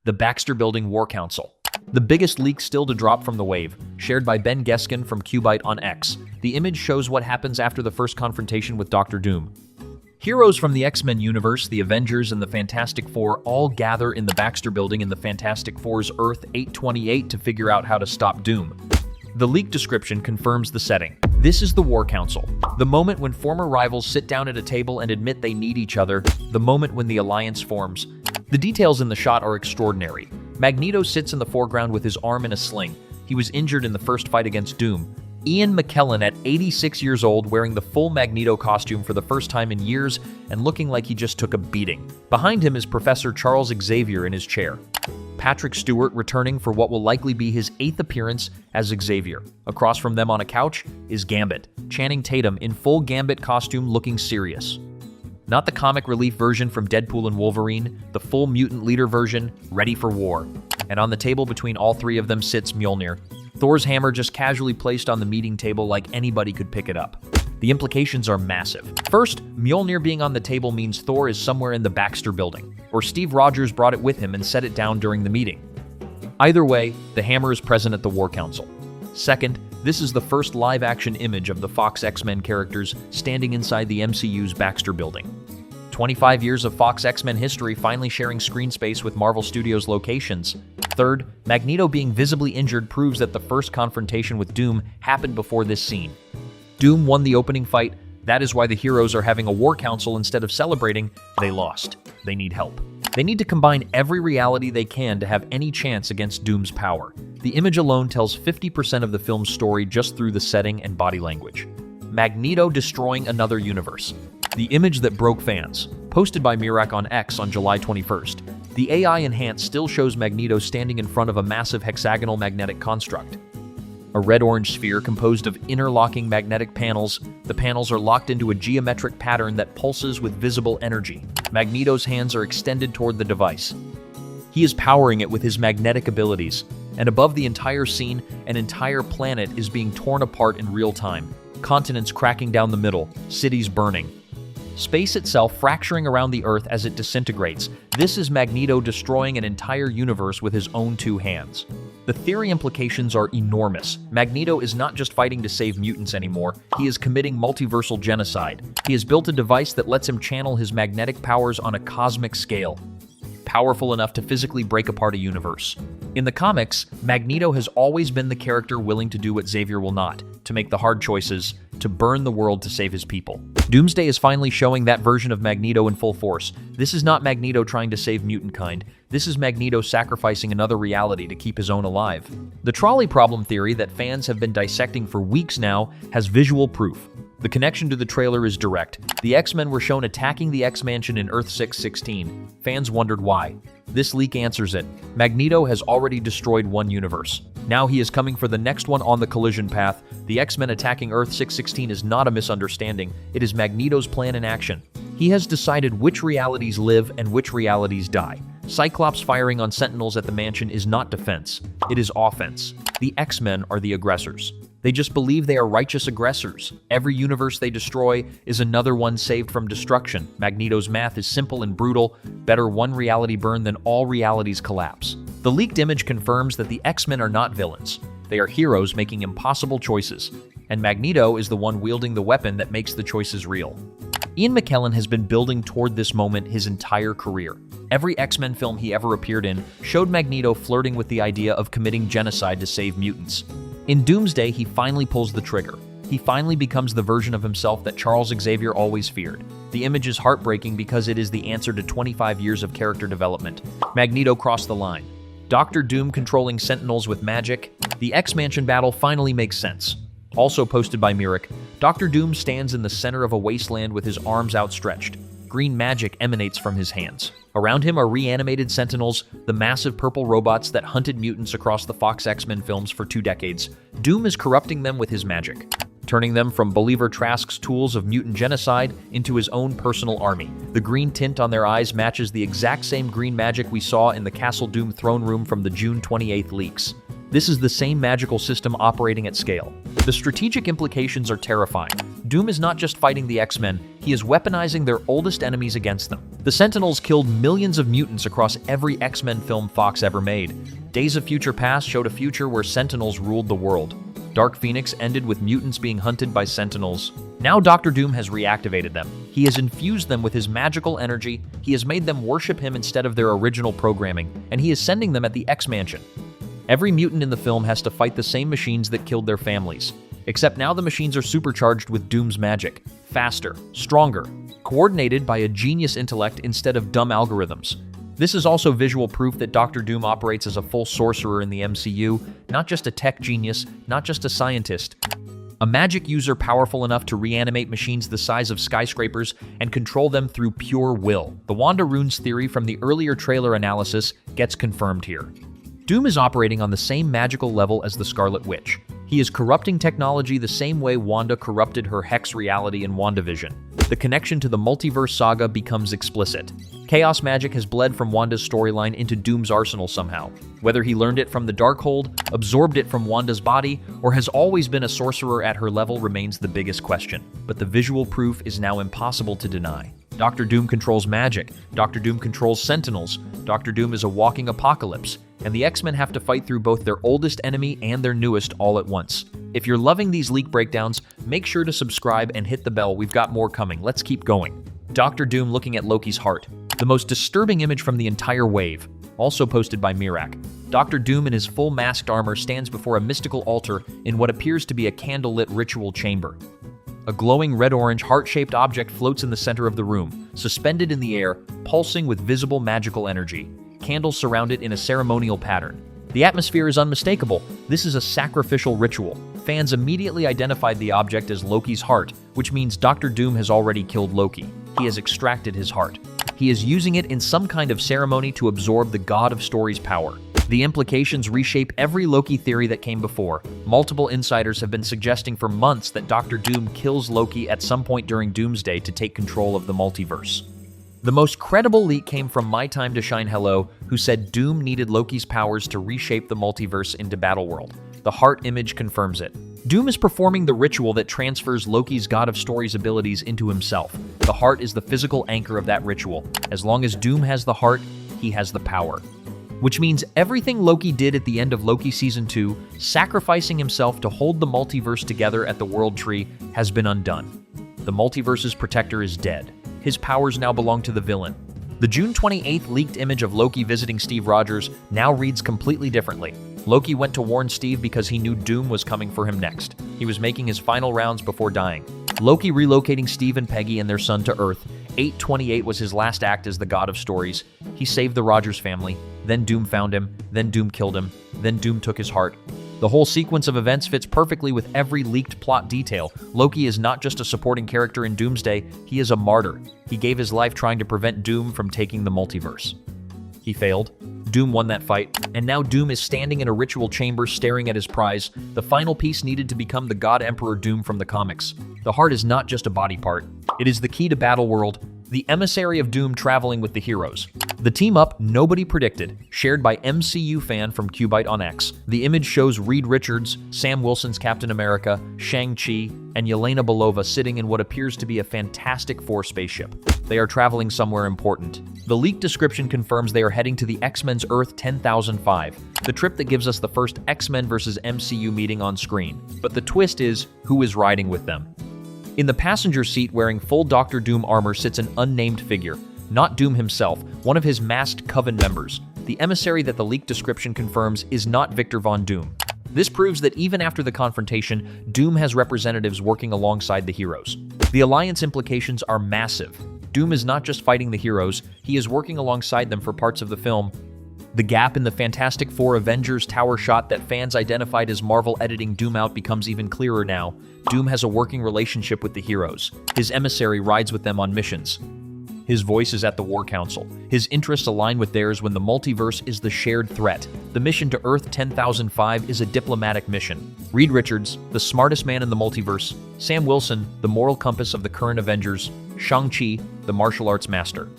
The Baxter Building War Council. The biggest leak still to drop from the wave, shared by Ben Geskin from Cubite on X. The image shows what happens after the first confrontation with Dr. Doom. Heroes from the X-Men universe, the Avengers, and the Fantastic Four all gather in the Baxter Building in the Fantastic Four's Earth 828 to figure out how to stop Doom. The leak description confirms the setting. This is the War Council, the moment when former rivals sit down at a table and admit they need each other, the moment when the alliance forms. The details in the shot are extraordinary. Magneto sits in the foreground with his arm in a sling. He was injured in the first fight against Doom. Ian McKellen, at 86 years old, wearing the full Magneto costume for the first time in years and looking like he just took a beating. Behind him is Professor Charles Xavier in his chair. Patrick Stewart returning for what will likely be his 8th appearance as Xavier. Across from them on a couch is Gambit, Channing Tatum in full Gambit costume looking serious. Not the comic relief version from Deadpool and Wolverine, the full mutant leader version, ready for war. And on the table between all three of them sits Mjolnir. Thor's hammer just casually placed on the meeting table like anybody could pick it up. The implications are massive. First, Mjolnir being on the table means Thor is somewhere in the Baxter Building, or Steve Rogers brought it with him and set it down during the meeting. Either way, the hammer is present at the War Council. Second, this is the first live-action image of the Fox X-Men characters standing inside the MCU's Baxter Building. 25 years of Fox X-Men history finally sharing screen space with Marvel Studios locations. Third, Magneto being visibly injured proves that the first confrontation with Doom happened before this scene. Doom won the opening fight. That is why the heroes are having a war council instead of celebrating. They lost. They need help. They need to combine every reality they can to have any chance against Doom's power. The image alone tells 50% of the film's story just through the setting and body language. Magneto destroying another universe. The image that broke fans. Posted by Mirak on X on July 21st. The AI enhance still shows Magneto standing in front of a massive hexagonal magnetic construct. A red-orange sphere composed of interlocking magnetic panels. The panels are locked into a geometric pattern that pulses with visible energy. Magneto's hands are extended toward the device. He is powering it with his magnetic abilities. And above the entire scene, an entire planet is being torn apart in real time. Continents cracking down the middle, cities burning. Space itself fracturing around the Earth as it disintegrates. This is Magneto destroying an entire universe with his own two hands. The theory implications are enormous. Magneto is not just fighting to save mutants anymore, he is committing multiversal genocide. He has built a device that lets him channel his magnetic powers on a cosmic scale, powerful enough to physically break apart a universe. In the comics, Magneto has always been the character willing to do what Xavier will not, to make the hard choices, to burn the world to save his people. Doomsday is finally showing that version of Magneto in full force. This is not Magneto trying to save mutant kind. This is Magneto sacrificing another reality to keep his own alive. The trolley problem theory that fans have been dissecting for weeks now has visual proof. The connection to the trailer is direct. The X-Men were shown attacking the X-Mansion in Earth 616. Fans wondered why. This leak answers it. Magneto has already destroyed one universe. Now he is coming for the next one on the collision path. The X-Men attacking Earth 616 is not a misunderstanding. It is Magneto's plan in action. He has decided which realities live and which realities die. Cyclops firing on Sentinels at the mansion is not defense. It is offense. The X-Men are the aggressors. They just believe they are righteous aggressors. Every universe they destroy is another one saved from destruction. Magneto's math is simple and brutal. Better one reality burn than all realities collapse. The leaked image confirms that the X-Men are not villains. They are heroes making impossible choices. And Magneto is the one wielding the weapon that makes the choices real. Ian McKellen has been building toward this moment his entire career. Every X-Men film he ever appeared in showed Magneto flirting with the idea of committing genocide to save mutants. In Doomsday, he finally pulls the trigger. He finally becomes the version of himself that Charles Xavier always feared. The image is heartbreaking because it is the answer to 25 years of character development. Magneto crossed the line. Dr. Doom controlling Sentinels with magic. The X-Mansion battle finally makes sense. Also posted by Mirak, Dr. Doom stands in the center of a wasteland with his arms outstretched. Green magic emanates from his hands. Around him are reanimated Sentinels, the massive purple robots that hunted mutants across the Fox X-Men films for 2 decades. Doom is corrupting them with his magic, turning them from Believer Trask's tools of mutant genocide into his own personal army. The green tint on their eyes matches the exact same green magic we saw in the Castle Doom throne room from the June 28th leaks. This is the same magical system operating at scale. The strategic implications are terrifying. Doom is not just fighting the X-Men, he is weaponizing their oldest enemies against them. The Sentinels killed millions of mutants across every X-Men film Fox ever made. Days of Future Past showed a future where Sentinels ruled the world. Dark Phoenix ended with mutants being hunted by Sentinels. Now Doctor Doom has reactivated them. He has infused them with his magical energy, he has made them worship him instead of their original programming, and he is sending them at the X-Mansion. Every mutant in the film has to fight the same machines that killed their families. Except now the machines are supercharged with Doom's magic. Faster, stronger, coordinated by a genius intellect instead of dumb algorithms. This is also visual proof that Doctor Doom operates as a full sorcerer in the MCU, not just a tech genius, not just a scientist. A magic user powerful enough to reanimate machines the size of skyscrapers and control them through pure will. The Wanda runes theory from the earlier trailer analysis gets confirmed here. Doom is operating on the same magical level as the Scarlet Witch. He is corrupting technology the same way Wanda corrupted her Hex reality in WandaVision. The connection to the multiverse saga becomes explicit. Chaos magic has bled from Wanda's storyline into Doom's arsenal somehow. Whether he learned it from the Darkhold, absorbed it from Wanda's body, or has always been a sorcerer at her level remains the biggest question. But the visual proof is now impossible to deny. Doctor Doom controls magic. Doctor Doom controls Sentinels. Doctor Doom is a walking apocalypse. And the X-Men have to fight through both their oldest enemy and their newest all at once. If you're loving these leak breakdowns, make sure to subscribe and hit the bell. We've got more coming. Let's keep going. Doctor Doom looking at Loki's heart. The most disturbing image from the entire wave. Also posted by Mirak. Doctor Doom in his full masked armor stands before a mystical altar in what appears to be a candlelit ritual chamber. A glowing red-orange heart-shaped object floats in the center of the room, suspended in the air, pulsing with visible magical energy. Candles surround it in a ceremonial pattern. The atmosphere is unmistakable. This is a sacrificial ritual. Fans immediately identified the object as Loki's heart, which means Doctor Doom has already killed Loki. He has extracted his heart. He is using it in some kind of ceremony to absorb the God of Story's power. The implications reshape every Loki theory that came before. Multiple insiders have been suggesting for months that Doctor Doom kills Loki at some point during Doomsday to take control of the multiverse. The most credible leak came from My Time to Shine Hello, who said Doom needed Loki's powers to reshape the multiverse into Battleworld. The heart image confirms it. Doom is performing the ritual that transfers Loki's God of Stories abilities into himself. The heart is the physical anchor of that ritual. As long as Doom has the heart, he has the power. Which means everything Loki did at the end of Loki Season 2, sacrificing himself to hold the multiverse together at the World Tree, has been undone. The multiverse's protector is dead. His powers now belong to the villain. The June 28th leaked image of Loki visiting Steve Rogers now reads completely differently. Loki went to warn Steve because he knew Doom was coming for him next. He was making his final rounds before dying. Loki relocating Steve and Peggy and their son to Earth. 8/28 was his last act as the God of Stories. He saved the Rogers family. Then Doom found him. Then Doom killed him. Then Doom took his heart. The whole sequence of events fits perfectly with every leaked plot detail. Loki is not just a supporting character in Doomsday, he is a martyr. He gave his life trying to prevent Doom from taking the multiverse. He failed. Doom won that fight, and now Doom is standing in a ritual chamber staring at his prize, the final piece needed to become the God Emperor Doom from the comics. The heart is not just a body part. It is the key to Battleworld, the emissary of Doom traveling with the heroes. The team up nobody predicted, shared by MCU fan from Qbyte on X. The image shows Reed Richards, Sam Wilson's Captain America, Shang-Chi, and Yelena Belova sitting in what appears to be a Fantastic Four spaceship. They are traveling somewhere important. The leaked description confirms they are heading to the X-Men's Earth 10,005, the trip that gives us the first X-Men vs. MCU meeting on screen. But the twist is, who is riding with them? In the passenger seat wearing full Doctor Doom armor sits an unnamed figure. Not Doom himself, one of his masked Coven members. The emissary that the leaked description confirms is not Victor Von Doom. This proves that even after the confrontation, Doom has representatives working alongside the heroes. The alliance implications are massive. Doom is not just fighting the heroes, he is working alongside them for parts of the film. The gap in the Fantastic Four Avengers tower shot that fans identified as Marvel editing Doom out becomes even clearer now. Doom has a working relationship with the heroes. His emissary rides with them on missions. His voice is at the War Council. His interests align with theirs when the multiverse is the shared threat. The mission to Earth 10,005 is a diplomatic mission. Reed Richards, the smartest man in the multiverse. Sam Wilson, the moral compass of the current Avengers. Shang-Chi, the martial arts master.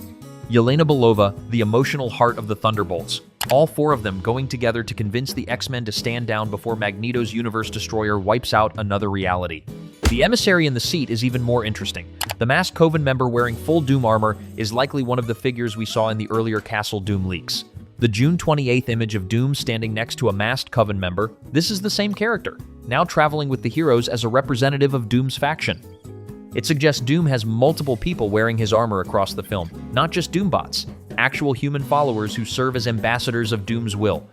Yelena Belova, the emotional heart of the Thunderbolts. All four of them going together to convince the X-Men to stand down before Magneto's universe destroyer wipes out another reality. The emissary in the seat is even more interesting. The masked Coven member wearing full Doom armor is likely one of the figures we saw in the earlier Castle Doom leaks. The June 28th image of Doom standing next to a masked Coven member, this is the same character, now traveling with the heroes as a representative of Doom's faction. It suggests Doom has multiple people wearing his armor across the film, not just Doombots, actual human followers who serve as ambassadors of Doom's will.